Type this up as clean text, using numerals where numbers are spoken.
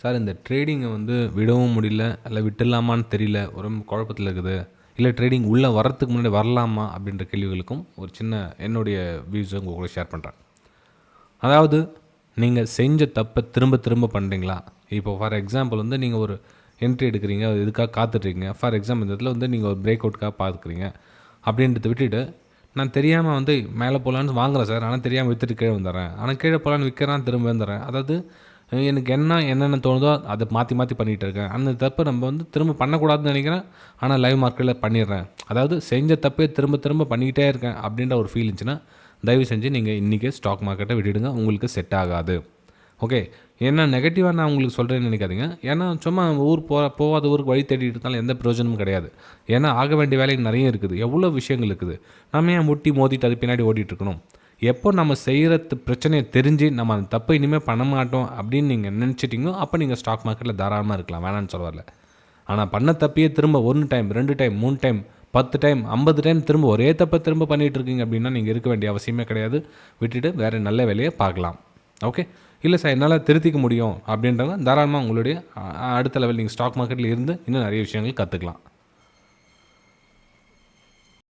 Sir இந்த ட்ரேடிங்கை வந்து விடவும் முடியல, இல்லை விட்டுடலாமான்னு தெரியல, ஒரு குழப்பத்தில் இருக்குது. இல்லை ட்ரேடிங் உள்ளே வரத்துக்கு முன்னாடி வரலாமா அப்படின்ற கேள்விகளுக்கும் ஒரு சின்ன என்னுடைய வியூஸை உங்கள் கூட ஷேர் பண்ணுறேன். அதாவது நீங்கள் செஞ்ச தப்பை திரும்ப திரும்ப பண்ணுறீங்களா? இப்போ ஃபார் எக்ஸாம்பிள் வந்து நீங்கள் ஒரு என்ட்ரி எடுக்கிறீங்க, அது இதுக்காக காத்துட்ருக்கீங்க. ஃபார் எக்ஸாம்பிள் இந்த இடத்துல வந்து நீங்கள் ஒரு பிரேக் அவுட்காக பார்க்குறீங்க அப்படின்றத விட்டுட்டு, நான் தெரியாமல் வந்து மேலே போகலான்னு வாங்குறேன் சார், ஆனால் தெரியாமல் விற்றுட்டு கீழே வந்துடுறேன், ஆனால் கீழே போகலான்னு விற்கிறேன் திரும்ப வந்துடுறேன். அதாவது எனக்கு என்னென்ன தோணுதோ அதை மாற்றி மாற்றி பண்ணிகிட்டு இருக்கேன். அந்த தப்பை நம்ம வந்து திரும்ப பண்ணக்கூடாதுன்னு நினைக்கிறேன், ஆனால் லைவ் மார்க்கெட்டில் பண்ணிடுறேன். அதாவது செஞ்ச தப்பே திரும்ப திரும்ப பண்ணிக்கிட்டே இருக்கேன் அப்படின்ற ஒரு ஃபீல் இருந்துச்சுன்னா, தயவு செஞ்சு நீங்கள் இன்றைக்கே ஸ்டாக் மார்க்கெட்டை விட்டுடுங்க. உங்களுக்கு செட் ஆகாது. ஓகே, ஏன்னா நெகட்டிவாக நான் உங்களுக்கு சொல்கிறேன்னு நினைக்காதீங்க. ஏன்னா சும்மா போகாத ஊருக்கு வழி தேடிட்டு இருந்தாலும் எந்த பிரயோஜனமும் கிடையாது. ஏன்னா ஆக வேண்டிய வேலை நிறைய இருக்குது, எவ்வளோ விஷயங்கள் இருக்குது. நம்ம ஏன் முட்டி மோதிட்டு அது பின்னாடி ஓடிட்டுருக்கணும்? எப்போ நம்ம செய்கிறது பிரச்சனையை தெரிஞ்சு நம்ம அந்த தப்பை இனிமேல் பண்ண மாட்டோம் அப்படின்னு நீங்கள் நினச்சிட்டிங்களோ அப்போ நீங்கள் ஸ்டாக் மார்க்கெட்டில் தாராளமாக இருக்கலாம், வேணான்னு சொல்ல வரல. ஆனால் பண்ண தப்பையே திரும்ப 1 time 2 time 3 time 10 time 50 time திரும்ப ஒரே தப்பை திரும்ப பண்ணிகிட்டு இருக்கீங்க அப்படின்னா நீங்கள் இருக்க வேண்டிய அவசியமே கிடையாது. விட்டுட்டு வேறு நல்ல வேலையை பார்க்கலாம். ஓகே, இல்லை சார் என்னால் திருத்திக்க முடியும் அப்படின்றவங்க தாராளமாக உங்களுடைய அடுத்த லெவல் நீங்கள் ஸ்டாக் மார்க்கெட்டில் இருந்து இன்னும் நிறைய விஷயங்கள் கற்றுக்கலாம்.